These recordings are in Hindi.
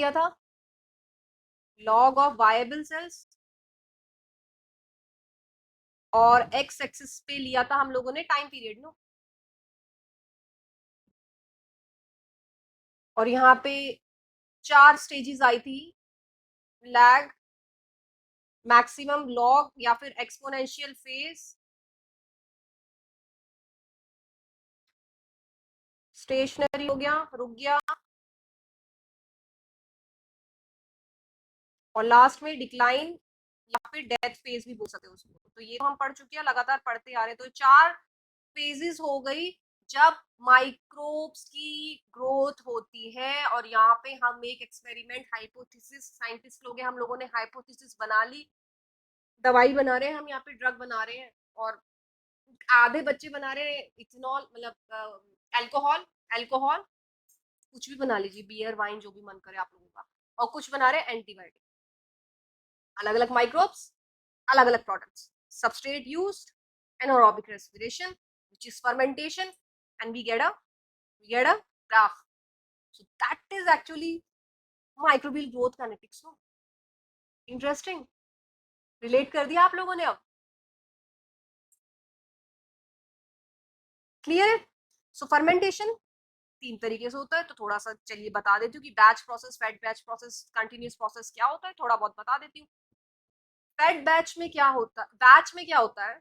लिया था? लॉग ऑफ वायबल सेल्स, और एक्स एक्सिस पे लिया था हम लोगों ने टाइम पीरियड नो। और यहाँ पे 4 स्टेजेस आई थी, लैग, मैक्सिमम, लॉग या फिर एक्सपोनेंशियल फेज, स्टेशनरी हो गया, रुक गया, और लास्ट में डिक्लाइन या फिर डेथ फेज भी बोल सकते हो उसको। तो ये तो हम पढ़ चुके हैं, लगातार पढ़ते आ रहे हैं। तो 4 फेजेस हो गई जब माइक्रोब्स की ग्रोथ होती है। और यहाँ पे हम एक एक्सपेरिमेंट, हाइपोथेसिस, साइंटिस्ट लोग हैं, हम लोगों ने हाइपोथेसिस बना ली, दवाई बना रहे हैं हम, यहाँ पे ड्रग बना रहे हैं। और आधे बच्चे बना रहे हैं इथेनॉल, मतलब अल्कोहल, अल्कोहल कुछ भी बना लीजिए, बियर, वाइन, जो भी मन करे आप लोगों का। और कुछ बना रहे हैं एंटीबायोटिक, अलग अलग माइक्रोब्स, अलग अलग products, substrate used, anaerobic respiration, which is fermentation, and we get a graph. So that is actually microbial growth kinetics. No, interesting. Relate कर दिया आप लोगों ने? अब क्लियर है? सो फर्मेंटेशन 3 तरीके से होता है, तो थोड़ा सा चलिए बता देती हूँ कि batch process, fed batch process, continuous process क्या होता है, थोड़ा बहुत बता देती हूँ। फेड बैच में क्या होता है? बैच में क्या होता है?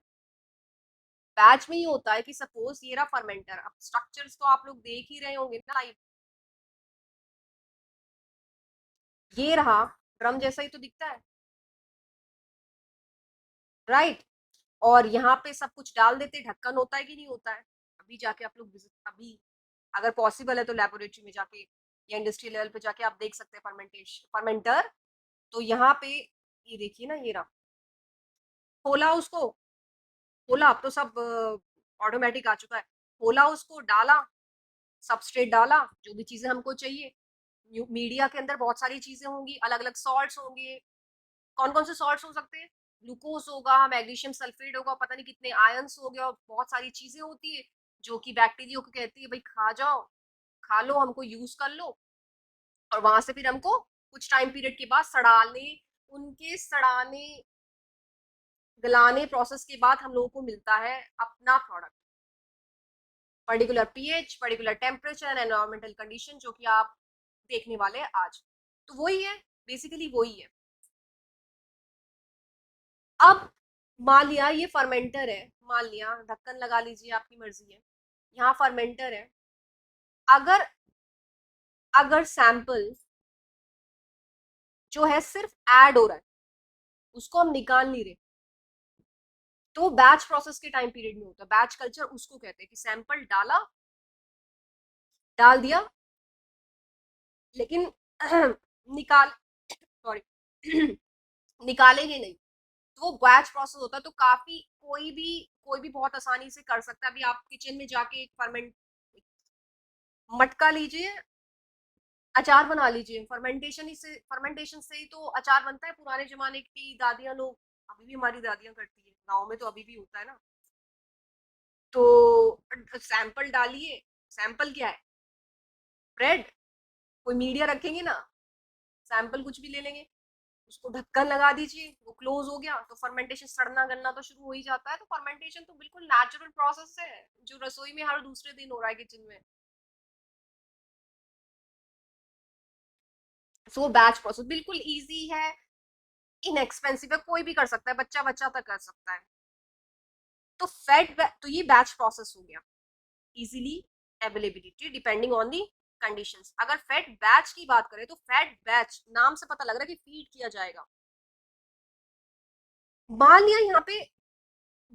बैच में ये होता है कि सपोज ये रहा फर्मेंटर, अब स्ट्रक्चर्स तो आप लोग देख ही रहे होंगे ना, ये रहा ड्रम जैसा ही तो दिखता है, राइट? और यहाँ पे सब कुछ डाल देते, ढक्कन होता है कि नहीं होता है? अभी जाके आप लोग विजिट, अभी अगर पॉसिबल है तो लेबोरेटरी में जाके या इंडस्ट्रियल लेवल पे जाके आप देख सकते हैं फर्मेंटेशन, फर्मेंटर। तो यहाँ पे ये देखिए ना, ये रहा, खोला उसको, खोला, अब तो सब ऑटोमेटिक आ चुका है। खोला उसको, डाला, सबस्ट्रेट डाला, जो भी चीजें हमको चाहिए। मीडिया के अंदर बहुत सारी चीजें होंगी, अलग अलग सॉल्ट्स होंगे। कौन कौन से सॉल्ट्स हो सकते हैं? ग्लूकोज होगा, मैग्नीशियम सल्फेट होगा, पता नहीं कितने आयंस हो गया, और बहुत सारी चीजें होती है जो कि बैक्टीरिया को कहती है भाई खा जाओ, खा लो, हमको यूज कर लो। और वहां से फिर हमको कुछ टाइम पीरियड के बाद सड़ाने, उनके सड़ाने गलाने प्रोसेस के बाद हम लोगों को मिलता है अपना product, particular pH, particular temperature, environmental condition, जो कि आप देखने वाले हैं आज। तो वही है, बेसिकली वही है। अब मान लिया ये फर्मेंटर है, मान लिया, ढक्कन लगा लीजिए, आपकी मर्जी है, यहाँ फर्मेंटर है। अगर अगर सैंपल जो है सिर्फ ऐड हो रहा है, उसको हम निकाल नहीं रहे, तो बैच प्रोसेस के टाइम पीरियड में होता है। बैच कल्चर उसको कहते हैं कि सैंपल डाला, डाल दिया, लेकिन निकाल, सॉरी, निकालेंगे नहीं, तो वो बैच प्रोसेस होता है। तो काफी, कोई भी बहुत आसानी से कर सकता है। अभी आप किचन में जाके एक मटका लीजिए, अचार बना लीजिए, फर्मेंटेशन से ही तो अचार बनता है। पुराने जमाने की दादियां लोग, अभी भी हमारी दादियां करती है, गाँव में तो अभी भी होता है ना। तो सैंपल डालिए, सैंपल क्या है? ब्रेड, कोई मीडिया रखेंगे ना, सैंपल कुछ भी ले लेंगे, उसको ढक्कन लगा दीजिए, वो क्लोज हो गया, तो फर्मेंटेशन, सड़ना गलना तो शुरू हो ही जाता है। तो फर्मेंटेशन तो बिल्कुल नेचुरल प्रोसेस है, जो रसोई में हर दूसरे दिन हो रहा है किचन में। सो बैच प्रोसेस बिल्कुल इजी है, इनएक्सपेंसिव है, कोई भी कर सकता है, बच्चा बच्चा तक कर सकता है। तो तो ये बैच प्रोसेस हो गया, easily availability depending on the conditions. अगर फेड बैच की बात करें, तो फेड बैच नाम से पता लग रहा है कि फीड किया जाएगा। मान लिया यहाँ पे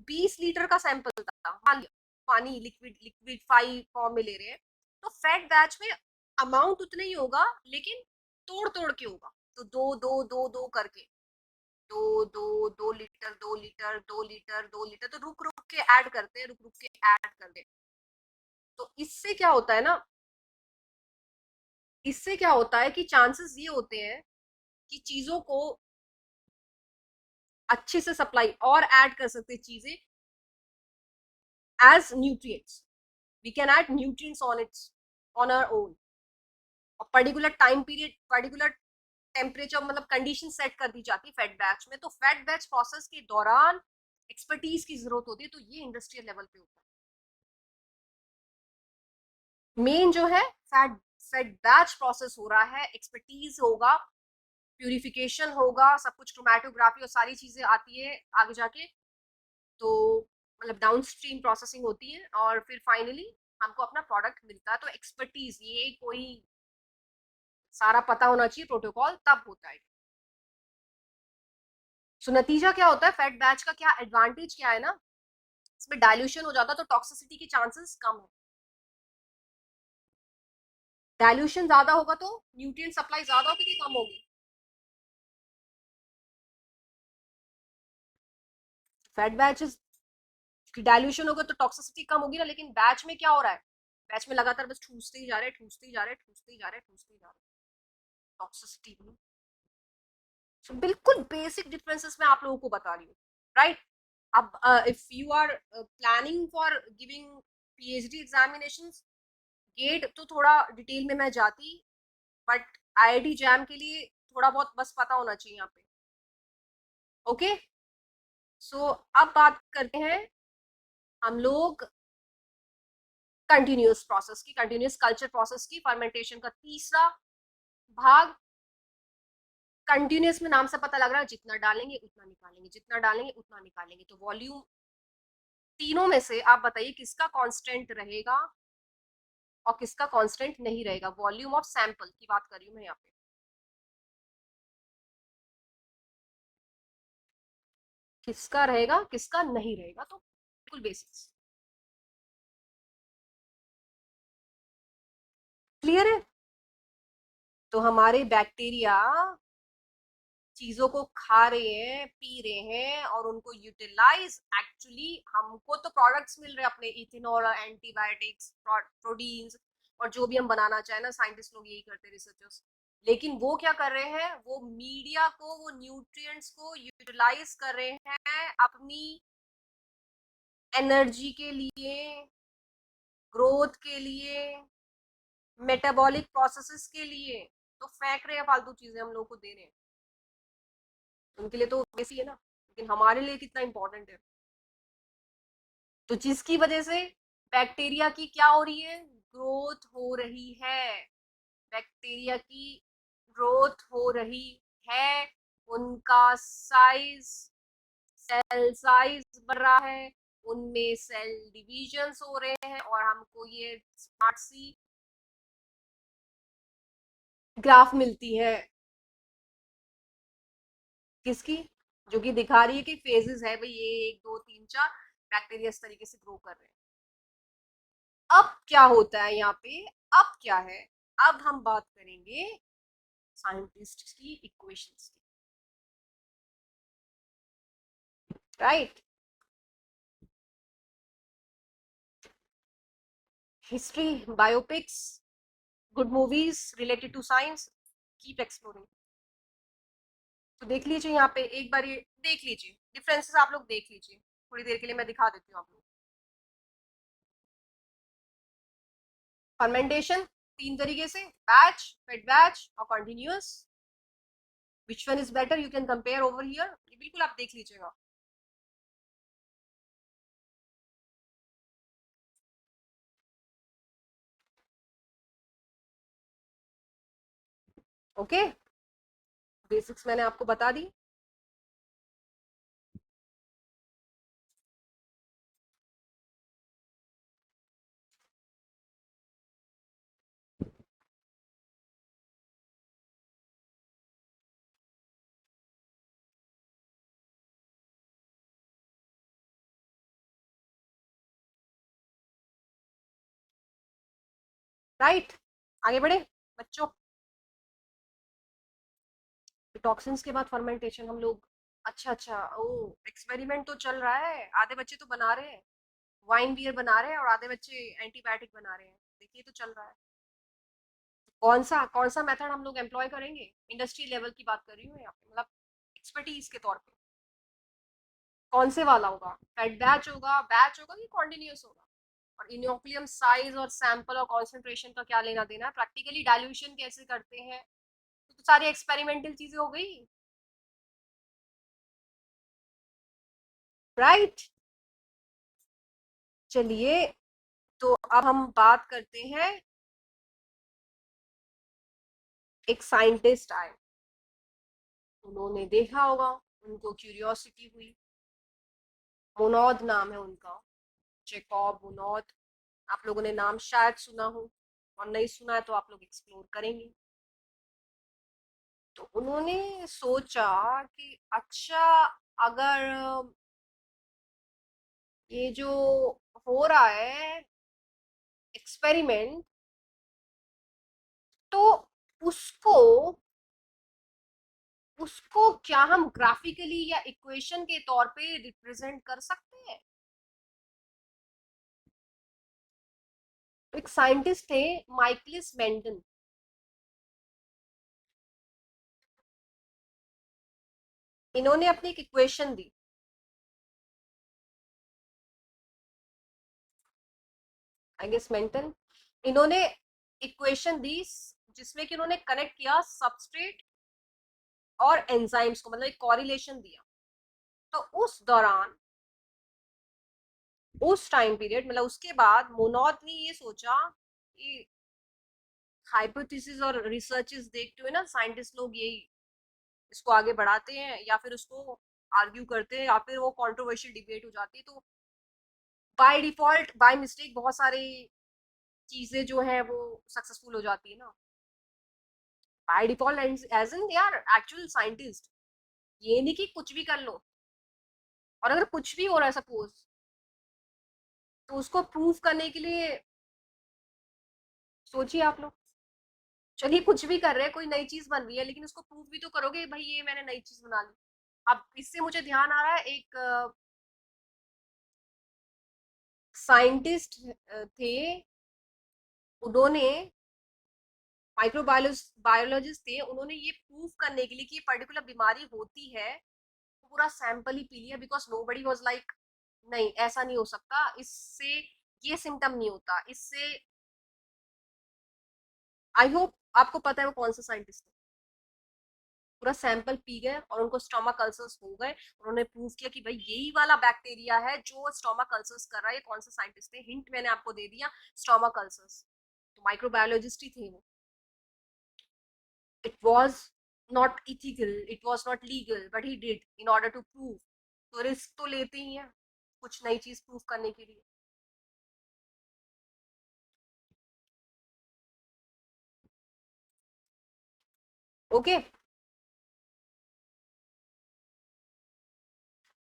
20 लीटर का सैंपल था, मान लिया, पानी लिक्विड, लिक्विडफाई फॉर्म में ले रहे हैं, तो फेड बैच में अमाउंट उतना ही होगा, लेकिन तोड़ तोड़ के होगा। तो दो दो दो दो करके, 2 लीटर, 2 लीटर, 2 लीटर, 2 लीटर, तो रुक रुक के ऐड करते हैं, रुक रुक के ऐड करते हैं। तो इससे क्या होता है कि चांसेस ये होते हैं कि चीजों को अच्छे से सप्लाई और ऐड कर सकते हैं चीजें as nutrients, we can add nutrients on its, on our own. और particular time period, particular temperature, मतलब कंडीशन सेट कर दी जाती है फेड बैच में। तो फेड बैच प्रोसेस के दौरान एक्सपर्टीज की जरूरत होती है, तो ये इंडस्ट्रियल लेवल पे होता है। मेन जो है फेड फेड बैच प्रोसेस हो रहा है, एक्सपर्टीज होगा, प्यूरिफिकेशन होगा, सब कुछ क्रोमेटोग्राफी और सारी चीजें आती है आगे जाके। तो मतलब डाउन स्ट्रीम प्रोसेसिंग होती है और फिर फाइनली हमको अपना प्रोडक्ट मिलता है। तो एक्सपर्टीज, ये कोई सारा पता होना चाहिए प्रोटोकॉल, तब होता है। सो नतीजा क्या होता है, फेड बैच का क्या एडवांटेज क्या है ना, इसमें डाइल्यूशन हो जाता है तो टॉक्सिसिटी के चांसेस कम है। डाइल्यूशन ज्यादा होगा तो न्यूट्रिएंट सप्लाई ज्यादा होगी कि कम होगी? फेड बैच डाइल्यूशन होगा तो टॉक्सिसिटी कम होगी ना, लेकिन बैच में क्या हो रहा है, बैच में लगातार बस ठूसते ही जा रहे हैं, ठूसते ही जा रहे हैं, ठूसते ही जा रहे हैं, ठूसते ही जा रहे हैं, टॉक्सिसिटी भी। So, बिल्कुल बेसिक डिफरेंसेस मैं आप लोगों को बता रही हूँ, राइट? अब if you are planning for giving PhD examinations, GATE तो थोड़ा डिटेल में मैं जाती, बट आईआईटी जैम के लिए थोड़ा बहुत बस पता होना चाहिए यहाँ पे। ओके, सो अब बात करते हैं हम लोग कंटिन्यूस प्रोसेस की, कंटिन्यूस कल्चर प्रोसेस की, फर्मेंटेशन का तीसरा भाग। कंटिन्यूस में नाम से पता लग रहा है जितना डालेंगे उतना निकालेंगे, जितना डालेंगे उतना निकालेंगे। तो वॉल्यूम, तीनों में से आप बताइए किसका कांस्टेंट रहेगा और किसका कांस्टेंट नहीं रहेगा। वॉल्यूम ऑफ सैंपल की बात कर रही हूँ मैं यहाँ पे। किसका रहेगा किसका नहीं रहेगा, तो बिल्कुल बेसिक्स क्लियर है। तो हमारे बैक्टीरिया चीजों को खा रहे हैं, पी रहे हैं और उनको यूटिलाइज, एक्चुअली हमको तो प्रोडक्ट्स मिल रहे हैं अपने, इथेनॉल, एंटीबायोटिक्स, प्रोटीन्स, और जो भी हम बनाना चाहे ना, साइंटिस्ट लोग यही करते हैं, रिसर्चर्स। लेकिन वो क्या कर रहे हैं, वो मीडिया को, वो न्यूट्रिएंट्स को यूटिलाइज कर रहे हैं अपनी एनर्जी के लिए, ग्रोथ के लिए, मेटाबॉलिक प्रोसेसेस के लिए। तो फेंक रहे हैं फालतू चीजें, हम लोग को दे रहे हैं। उनके लिए तो वैसी है ना, लेकिन हमारे लिए कितना इंपॉर्टेंट है। तो जिसकी वजह से बैक्टीरिया की क्या हो रही है, ग्रोथ हो रही है। बैक्टीरिया की ग्रोथ हो रही है, उनका साइज, सेल साइज बढ़ रहा है, उनमें सेल डिविजन्स हो रहे हैं, और हमको ये स्मार्ट सी ग्राफ मिलती है। किसकी? जो कि दिखा रही है कि फेजेस है भाई, ये 1 2 3 4 बैक्टीरिया इस तरीके से ग्रो कर रहे हैं। अब क्या होता है यहाँ पे, अब क्या है, अब हम बात करेंगे साइंटिस्ट की इक्वेशंस की, right? History, biopics, good movies related to science, keep exploring. तो देख लीजिए यहाँ पे एक बार, ये देख लीजिए डिफरेंसेस, आप लोग देख लीजिए, थोड़ी देर के लिए मैं दिखा देती हूँ आप लोग। फर्मेंटेशन 3 तरीके से, बैच, फेड बैच और continuous. Which one is better, you can compare over here, ये बिल्कुल आप देख लीजिएगा। ओके, बेसिक्स मैंने आपको बता दी। राइट, आगे बढ़े बच्चों। टॉक्सिन्स के बाद फर्मेंटेशन हम लोग, अच्छा अच्छा, ओ, एक्सपेरिमेंट तो चल रहा है, आधे बच्चे तो बना रहे हैं, वाइन बियर बना रहे हैं, और आधे बच्चे एंटीबायोटिक बना रहे हैं, देखिए तो चल रहा है। कौन सा मेथड हम लोग एम्प्लॉय करेंगे, इंडस्ट्री लेवल की बात कर रही हूँ यहाँ पे, मतलब एक्सपर्टीज के तौर पे। कौन से वाला होगा, फेड बैच होगा, बैच होगा कि कॉन्टिन्यूस होगा? और इनोकुलम साइज और सैंपल और कॉन्सेंट्रेशन का क्या लेना देना है, प्रैक्टिकली डाइल्यूशन कैसे करते हैं, तो सारी एक्सपेरिमेंटल चीजें हो गई, राइट। चलिए, तो अब हम बात करते हैं, एक साइंटिस्ट आए, उन्होंने देखा होगा, उनको क्यूरियोसिटी हुई, मोनोद नाम है उनका, जेकॉब मोनोद। आप लोगों ने नाम शायद सुना हो, और नहीं सुना है तो आप लोग एक्सप्लोर करेंगे। तो उन्होंने सोचा कि अच्छा, अगर ये जो हो रहा है एक्सपेरिमेंट, तो उसको उसको क्या हम ग्राफिकली या इक्वेशन के तौर पे रिप्रेजेंट कर सकते हैं। तो एक साइंटिस्ट थे, माइकलिस मेंटन, इन्होंने अपनी एक इक्वेशन दी। आई गेस मेंटन, इन्होंने इक्वेशन दी जिसमें कि उन्होंने कनेक्ट किया सबस्ट्रेट और एंजाइम्स को, मतलब एक कॉरिलेशन दिया। तो उस दौरान, उस टाइम पीरियड, मतलब उसके बाद मोनोद ने ये सोचा कि हाइपोथेसिस और रिसर्चेस देखते हुए ना साइंटिस्ट लोग यही इसको आगे बढ़ाते हैं, या फिर उसको आर्ग्यू करते हैं, या फिर वो कंट्रोवर्शियल डिबेट हो जाती है। तो बाय डिफॉल्ट, बाय मिस्टेक बहुत सारी चीजें जो है वो सक्सेसफुल हो जाती है ना, by default, as in they are actual scientist. ये नहीं कि कुछ भी कर लो, और अगर कुछ भी हो रहा है सपोज, तो उसको प्रूव करने के लिए सोचिए आप लोग, चलिए कुछ भी कर रहे हैं, कोई नई चीज बन रही है, लेकिन उसको प्रूव भी तो करोगे भाई ये मैंने नई चीज बना ली। अब इससे मुझे ध्यान आ रहा है, एक साइंटिस्ट थे, उन्होंने माइक्रोबायोलॉजिस्ट थे, उन्होंने ये प्रूव करने के लिए कि ये पर्टिकुलर बीमारी होती है, तो पूरा सैंपल ही पी लिया, बिकॉज नोबडी वाज लाइक नहीं ऐसा नहीं हो सकता, इससे ये सिम्टम नहीं होता इससे। आई होप आपको पता है वो कौन सा साइंटिस्ट है। पूरा सैंपल पी गए और उनको स्टोमक अल्सर्स हो गए, उन्होंने प्रूव किया कि भाई यही वाला बैक्टीरिया है जो स्टोमक अल्सर्स कर रहा है। ये कौन सा साइंटिस्ट थे, हिंट मैंने आपको दे दिया, स्टोमक अल्सर्स। तो माइक्रोबायोलॉजिस्ट ही थे वो। It was not ethical, it was not legal, but he did in order to prove. तो रिस्क तो लेते ही हैं कुछ नई चीज प्रूव करने के लिए। ओके,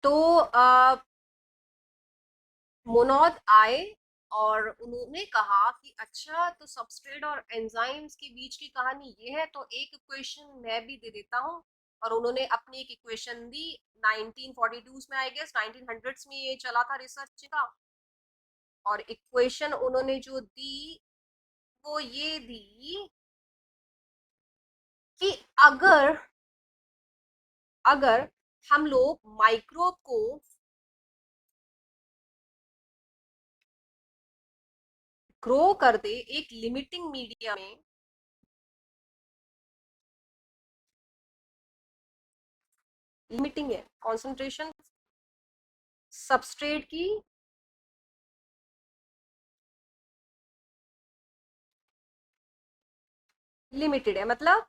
तो मोनोद आए और उन्होंने कहा कि अच्छा, तो सबस्ट्रेट और एंजाइम्स के बीच की कहानी ये है, तो एक इक्वेशन मैं भी दे देता हूँ। और उन्होंने अपनी एक इक्वेशन दी 1942 में, आई गेस 1900s में ये चला था रिसर्च का। और इक्वेशन उन्होंने जो दी वो ये दी कि अगर अगर हम लोग माइक्रोब को ग्रो कर दे एक लिमिटिंग मीडिया में, लिमिटिंग है कॉन्सेंट्रेशन सबस्ट्रेट की, लिमिटेड है, मतलब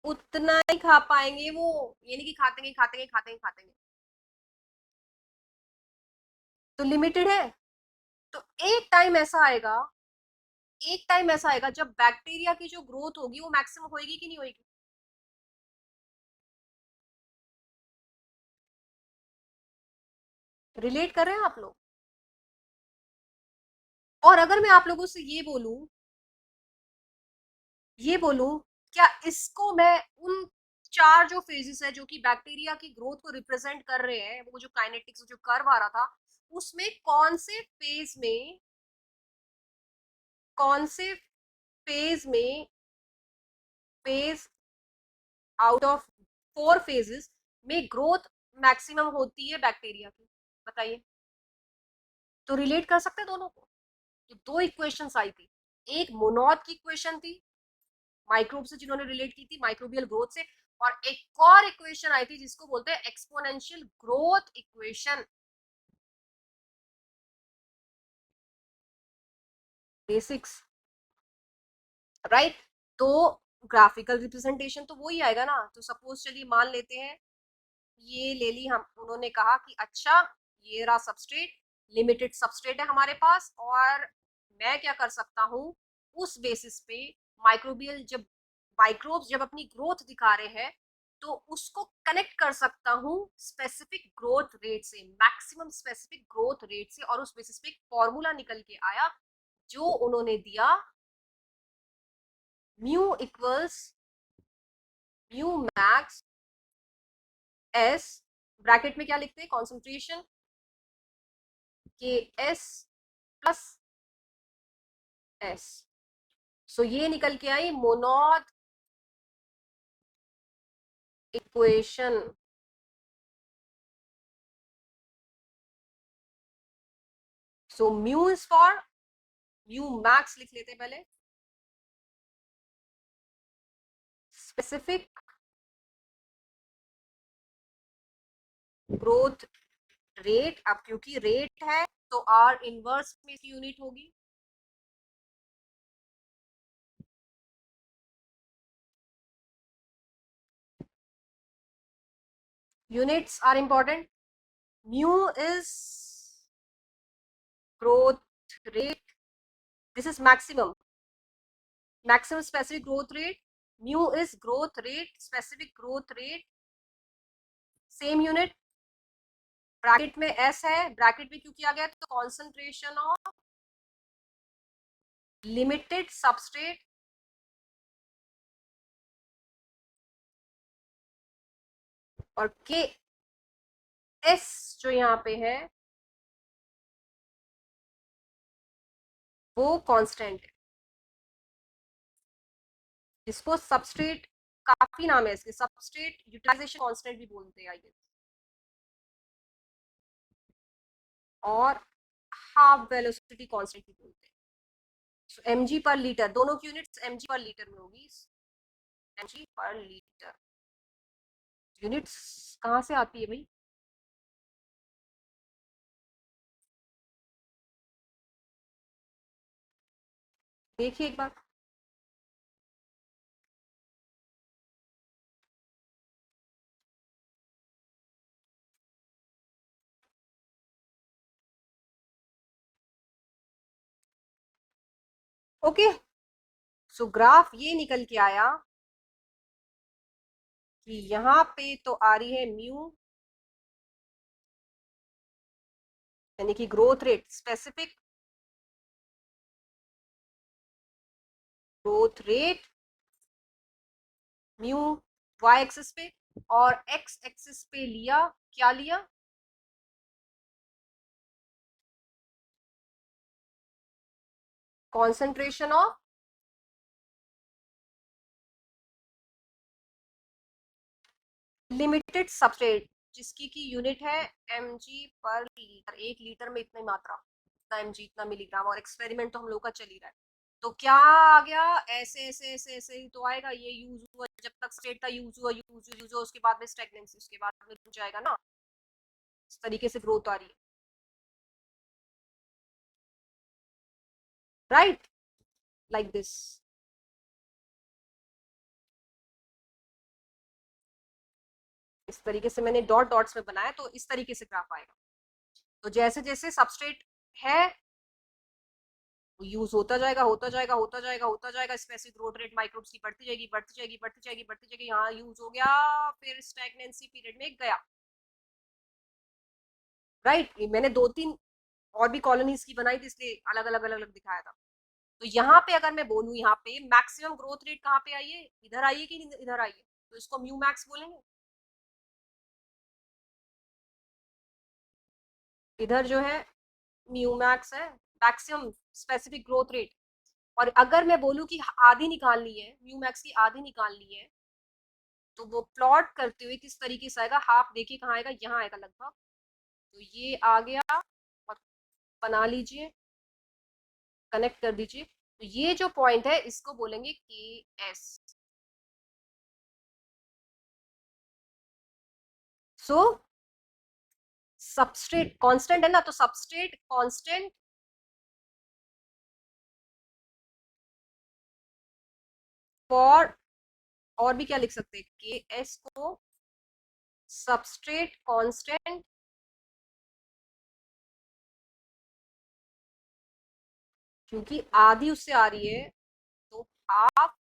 उतना ही खा पाएंगे वो, ये नहीं कि खातेंगे खातेंगे खातेंगे खातेंगे, तो लिमिटेड है। तो एक टाइम ऐसा आएगा, एक टाइम ऐसा आएगा जब बैक्टीरिया की जो ग्रोथ होगी वो मैक्सिमम होएगी कि नहीं होएगी। रिलेट कर रहे हैं आप लोग। और अगर मैं आप लोगों से ये बोलूं, क्या इसको मैं उन चार जो फेजेस है जो कि बैक्टीरिया की ग्रोथ को रिप्रेजेंट कर रहे हैं, वो जो काइनेटिक्स जो कर्व आ रहा था, उसमें कौन से फेज में फेज आउट ऑफ 4 फेजेस में ग्रोथ मैक्सिमम होती है बैक्टीरिया की, बताइए। तो रिलेट कर सकते हैं दोनों को। तो दो इक्वेशंस आई थी, एक मोनोड की इक्वेशन थी माइक्रोब से जिन्होंने रिलेट की थी माइक्रोबियल ग्रोथ से, और एक और इक्वेशन आई थी जिसको बोलते हैं exponential growth equation. Basics, right. तो ग्राफिकल रिप्रेजेंटेशन तो वही आएगा ना। तो सपोज चलिए मान लेते हैं ये ले ली हम, उन्होंने कहा कि अच्छा ये रहा सबस्ट्रेट, लिमिटेड सबस्ट्रेट है हमारे पास, और मैं क्या कर सकता हूँ उस बेसिस पे माइक्रोबियल जब माइक्रोब्स जब अपनी ग्रोथ दिखा रहे हैं तो उसको कनेक्ट कर सकता हूँ स्पेसिफिक ग्रोथ रेट से, मैक्सिमम स्पेसिफिक ग्रोथ रेट से, और उस बेसिस पे एक फॉर्मूला निकल के आया जो उन्होंने दिया, mu equals mu max S, bracket में क्या लिखते हैं कॉन्सेंट्रेशन के एस प्लस एस। सो ये निकल के आई Monod equation. So mu is for, mu max लिख लेते हैं पहले, स्पेसिफिक ग्रोथ रेट। अब क्योंकि रेट है तो आर इनवर्स में इसकी यूनिट होगी, units are important. Mu is growth rate, this is maximum, maximum specific growth rate, mu is growth rate, specific growth rate, same unit. Bracket में एस है, ब्रैकेट में क्यों किया गया तो कॉन्सेंट्रेशन ऑफ लिमिटेड सबस्ट्रेट और के एस जो यहाँ पे है वो कांस्टेंट है, जिसको सबस्ट्रेट, काफी नाम है इसके, सबस्ट्रेट यूटिलाइजेशन कांस्टेंट भी बोलते हैं आई गेस, और हाफ वेलोसिटी कांस्टेंट भी बोलते हैं। so, mg पर लीटर, दोनों की यूनिट्स mg पर लीटर में होगी, mg पर लीटर। यूनिट्स कहाँ से आती है भाई? देखिए एक बार, ओके। सो ग्राफ ये निकल के आया कि यहाँ पे तो आ रही है म्यू, यानी कि growth rate, specific growth rate mu Y axis पे, और एक्स एक्सिस पे लिया, क्या लिया, कॉन्सेंट्रेशन ऑफ लिमिटेड सबस्ट्रेट, जिसकी की यूनिट है mg पर लीटर, एक लीटर में इतनी मात्रा, इतना mg, इतना मिलीग्राम, और एक्सपेरिमेंट तो हम लोग का चल ही रहा है। तो क्या आ गया, ऐसे ऐसे ऐसे ऐसे ही तो आएगा, ये यूज हुआ जब तक स्टेट था, यूज हुआ, उसके बाद में स्टेगनेंसी, उसके बाद में रुक जाएगा ना, इस तरीके से ग्रोथ आ रही है, राइट, लाइक दिस। इस तरीके से मैंने डॉट डॉट्स में बनाया, तो इस तरीके से ग्राफ आएगा। तो जैसे जैसे सबस्ट्रेट है यूज होता जाएगा, होता जाएगा, होता जाएगा, होता जाएगा, स्पेसिफिक ग्रोथ रेट माइक्रोब्स की बढ़ती जाएगी, बढ़ती जाएगी, बढ़ती जाएगी, बढ़ती जाएगी, यहाँ यूज हो गया, फिर स्टैग्नेंसी पीरियड में गया, राइट। मैंने दो तीन और भी कॉलोनीज की बनाई थी, इसलिए अलग अलग अलग अलग दिखाया था। तो यहाँ पे अगर मैं बोलूँ, यहाँ पे मैक्सिमम ग्रोथ रेट कहाँ पे आई है, इधर आई है कि इधर आई है, तो इसको म्यू मैक्स बोलेंगे। इधर जो है म्यू मैक्स है, मैक्सिमम स्पेसिफिक ग्रोथ रेट। और अगर मैं बोलूँ कि आधी निकालनी है, म्यू मैक्स की आधी निकालनी है, तो वो प्लॉट करते हुए किस तरीके से आएगा, हाफ देखिए कहाँ आएगा, यहाँ आएगा लगभग, तो ये आ गया, और बना लीजिए, कनेक्ट कर दीजिए। तो ये जो पॉइंट है इसको बोलेंगे के एस। सो सबस्ट्रेट कांस्टेंट है ना, तो सबस्ट्रेट कांस्टेंट फॉर, और भी क्या लिख सकते हैं, के एस को सबस्ट्रेट कांस्टेंट क्योंकि आधी उससे आ रही है, तो हाफ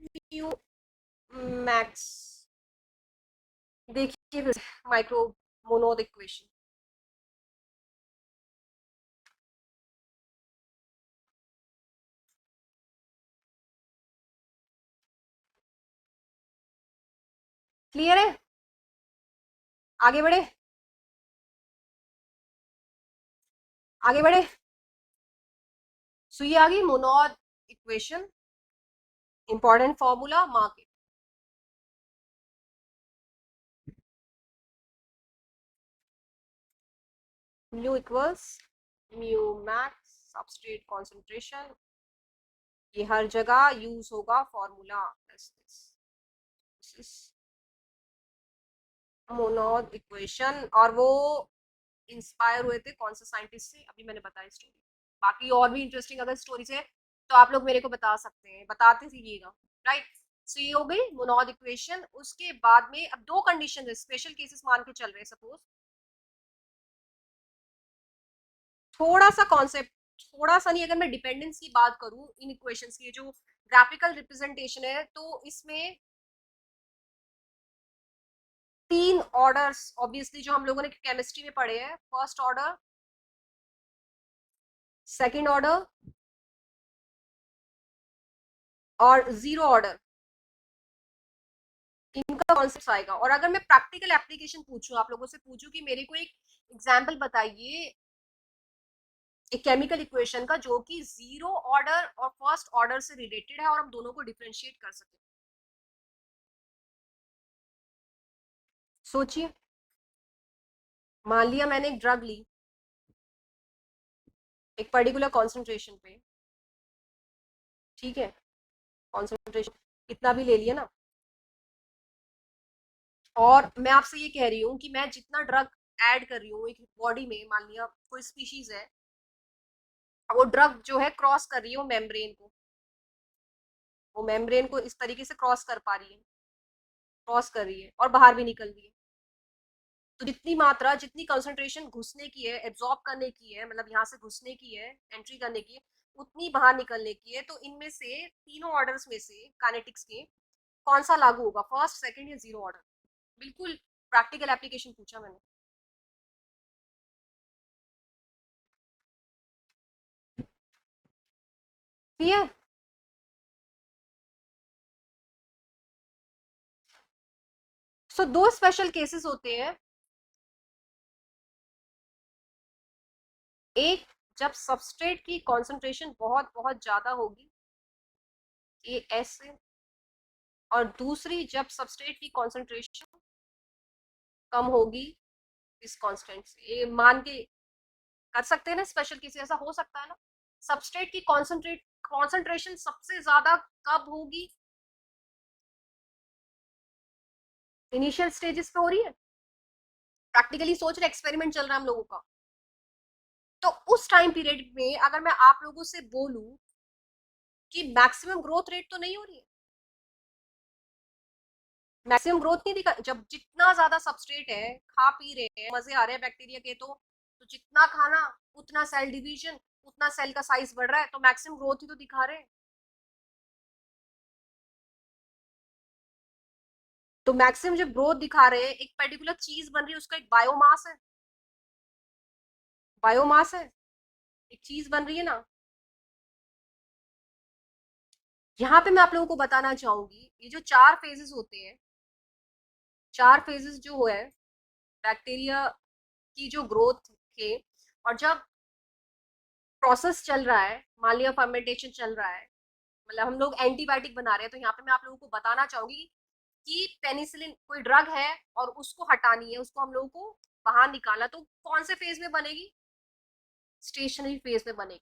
म्यू मैक्स। देखिए फिर माइक्रो मोनोड इक्वेशन। क्लियर है? आगे बढ़े, आगे बढ़े। सो ये आ गई Monod equation, important formula mark. Mu equals mu max substrate concentration, ये हर जगह यूज होगा फॉर्मूला। मोनोड इक्वेशन, और वो इंस्पायर हुए थे कौन से साइंटिस्ट से, अभी मैंने बताया स्टोरी। बाकी और भी इंटरेस्टिंग अगर स्टोरीज है तो आप लोग मेरे को बता सकते हैं, बताते रहिएगा। राइट, सो ये हो गई मोनोड इक्वेशन। उसके बाद में अब दो कंडीशन है, स्पेशल केसेस मान के चल रहे हैं। सपोज थोड़ा सा कॉन्सेप्ट, थोड़ा सा नहीं, अगर मैं डिपेंडेंस की बात करूं इन इक्वेशंस की, जो ग्राफिकल रिप्रेजेंटेशन है, तो इसमें तीन ऑर्डर्स ऑब्वियसली जो हम लोगों ने केमिस्ट्री में पढ़े हैं, फर्स्ट ऑर्डर, सेकंड ऑर्डर और जीरो ऑर्डर, इनका कॉन्सेप्ट आएगा। और अगर मैं प्रैक्टिकल एप्लीकेशन पूछूं, आप लोगों से पूछूं कि मेरे को एक एग्जाम्पल बताइए एक केमिकल इक्वेशन का जो कि जीरो ऑर्डर और फर्स्ट ऑर्डर से रिलेटेड है और हम दोनों को डिफरेंशिएट कर सके, सोचिए। मान लिया मैंने एक ड्रग ली एक पर्टिकुलर कॉन्सेंट्रेशन पे, ठीक है, कॉन्सेंट्रेशन कितना भी ले लिया ना, और मैं आपसे ये कह रही हूँ कि मैं जितना ड्रग ऐड कर रही हूँ एक बॉडी में, मान लिया कोई स्पीशीज है, वो ड्रग जो है क्रॉस कर रही है वो मेम्ब्रेन को, वो मेम्ब्रेन को इस तरीके से क्रॉस कर पा रही है, क्रॉस कर रही है और बाहर भी निकल रही है। तो जितनी मात्रा, जितनी कंसंट्रेशन घुसने की है, एब्जॉर्ब करने की है, मतलब यहाँ से घुसने की है, एंट्री करने की है, उतनी बाहर निकलने की है। तो इनमें से तीनों ऑर्डर्स में से काइनेटिक्स के कौन सा लागू होगा, फर्स्ट, सेकंड या जीरो ऑर्डर? बिल्कुल प्रैक्टिकल एप्लीकेशन पूछा मैंने। क्लियर? सो दो स्पेशल केसेस होते हैं, एक जब सबस्ट्रेट की कॉन्सेंट्रेशन बहुत बहुत ज्यादा होगी ए एस से, और दूसरी जब सबस्ट्रेट की कॉन्सेंट्रेशन कम होगी इस कांस्टेंट से। ये मान के कर सकते हैं ना, स्पेशल केस ऐसा हो सकता है ना, सबस्ट्रेट की कॉन्सेंट्रेशन सबसे ज्यादा कब होगी, इनिशियल स्टेजेस पे हो रही है, प्रैक्टिकली सोच रहे, एक्सपेरिमेंट चल रहा है हम लोगों का। तो उस टाइम पीरियड में अगर मैं आप लोगों से बोलूं कि मैक्सिमम ग्रोथ रेट तो नहीं हो रही है, मैक्सिमम ग्रोथ नहीं दिखा, जब जितना ज्यादा सबस्ट्रेट है, खा पी रहे हैं, मजे आ रहे हैं बैक्टीरिया के, तो जितना खाना उतना सेल डिवीजन, उतना सेल का साइज बढ़ रहा है, तो मैक्सिमम ग्रोथ ही तो दिखा रहे हैं। तो मैक्सिमम जब ग्रोथ दिखा रहे हैं, एक पर्टिकुलर चीज बन रही है, उसका एक बायोमास है, बायोमास है, एक चीज बन रही है ना। यहाँ पे मैं आप लोगों को बताना चाहूंगी, ये जो चार फेजेस होते हैं, चार फेजेस जो है बैक्टीरिया की जो ग्रोथ के, और जब प्रोसेस चल रहा है, मान लिया फर्मेंटेशन चल रहा है, मतलब हम लोग एंटीबायोटिक बना रहे हैं, तो यहाँ पे मैं आप लोगों को बताना चाहूंगी कि पेनिसिलिन कोई ड्रग है और उसको हटानी है, उसको हम लोगों को बाहर निकालना, तो कौन से फेज में बनेगी, स्टेशनरी फेज में बनेगी।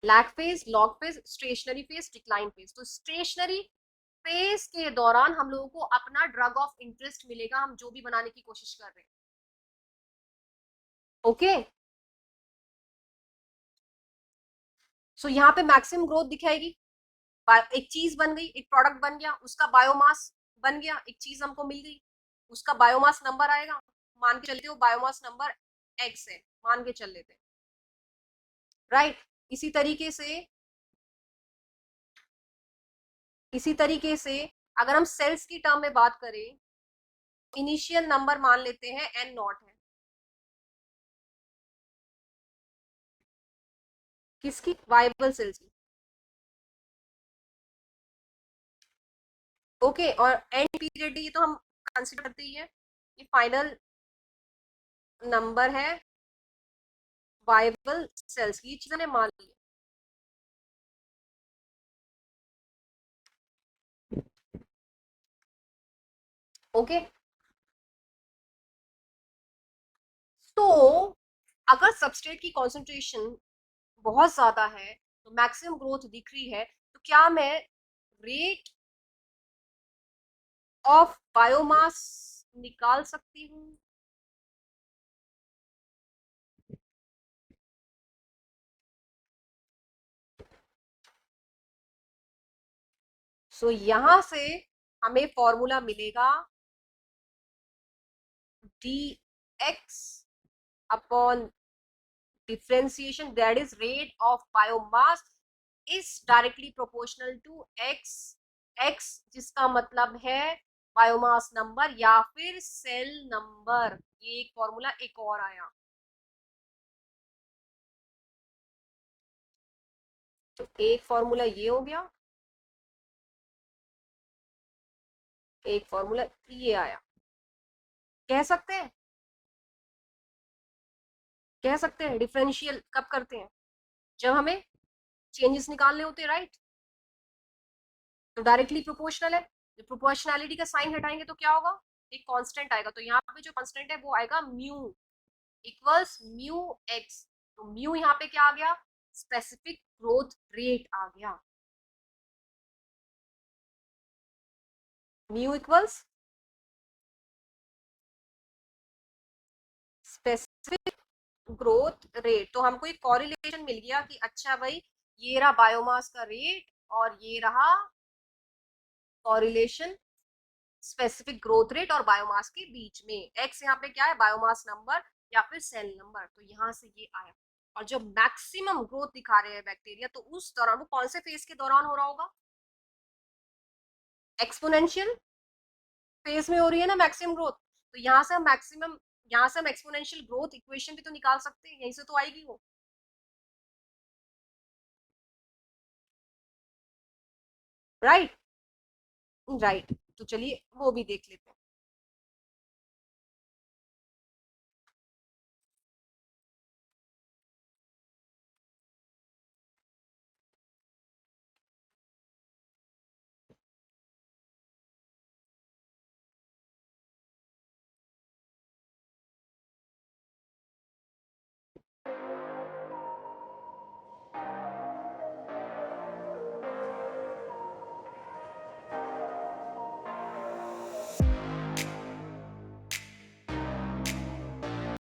Lag phase, log phase, stationary phase, decline phase. तो स्टेशनरी फेज के दौरान हम लोगों को अपना ड्रग ऑफ इंटरेस्ट मिलेगा, हम जो भी बनाने की कोशिश कर रहे हैं। ओके, सो यहाँ पे मैक्सिमम ग्रोथ दिखाएगी। एक चीज बन गई, एक प्रोडक्ट बन गया, उसका बायोमास बन गया, एक चीज हमको मिल गई, उसका बायोमास नंबर आएगा। मान के चलते हो बायोमास नंबर एक्स है, मान के चल लेते, राइट। इसी तरीके से, इसी तरीके से अगर हम सेल्स की टर्म में बात करें, इनिशियल नंबर मान लेते हैं एन नॉट है, किसकी, वायबल सेल्स की। ओके, और एंड पीरियड ये तो हम कंसिडर करते ही है, ये फाइनल नंबर है वायबल सेल्स की, ये चीज हमने मान ली। ओके, तो अगर सबस्ट्रेट की कॉन्सेंट्रेशन बहुत ज्यादा है, तो मैक्सिमम ग्रोथ दिख रही है, तो क्या मैं रेट ऑफ बायोमास निकाल सकती हूँ? सो यहां से हमें फॉर्मूला मिलेगा D x upon differentiation, that is rate of biomass is directly proportional to x, x जिसका मतलब है बायोमास नंबर या फिर सेल नंबर। ये एक फॉर्मूला एक और आया। तो एक फॉर्मूला ये हो गया, एक फॉर्मूला ये आया। कह सकते हैं, कह सकते हैं डिफरेंशियल कब करते हैं, जब हमें चेंजेस निकालने होते हैं, राइट। तो डायरेक्टली प्रोपोर्शनल है, जब प्रोपोर्शनैलिटी का साइन हटाएंगे तो क्या होगा, एक कांस्टेंट आएगा। तो यहाँ पे जो कांस्टेंट है वो आएगा म्यू इक्वल्स म्यू एक्स। तो म्यू यहाँ पे क्या आ गया, स्पेसिफिक ग्रोथ रेट आ गया। Mu equals specific growth rate. तो हमको एक कॉरिलेशन मिल गया कि अच्छा भाई, ये रहा बायोमास का रेट और ये रहा कॉरिलेशन स्पेसिफिक ग्रोथ रेट और बायोमास के बीच में। एक्स यहाँ पे क्या है, बायोमास नंबर या फिर सेल नंबर। तो यहाँ से ये आया। और जब मैक्सिमम ग्रोथ दिखा रहे हैं बैक्टीरिया, तो उस दौरान वो कौन से फेज के दौरान हो रहा होगा, एक्सपोनेंशियल फेज में हो रही है ना मैक्सिमम ग्रोथ। तो यहाँ से हम मैक्सिमम, यहाँ से हम एक्सपोनेंशियल ग्रोथ इक्वेशन भी तो निकाल सकते हैं, यहीं से तो आएगी वो, राइट। राइट, तो चलिए वो भी देख लेते हैं।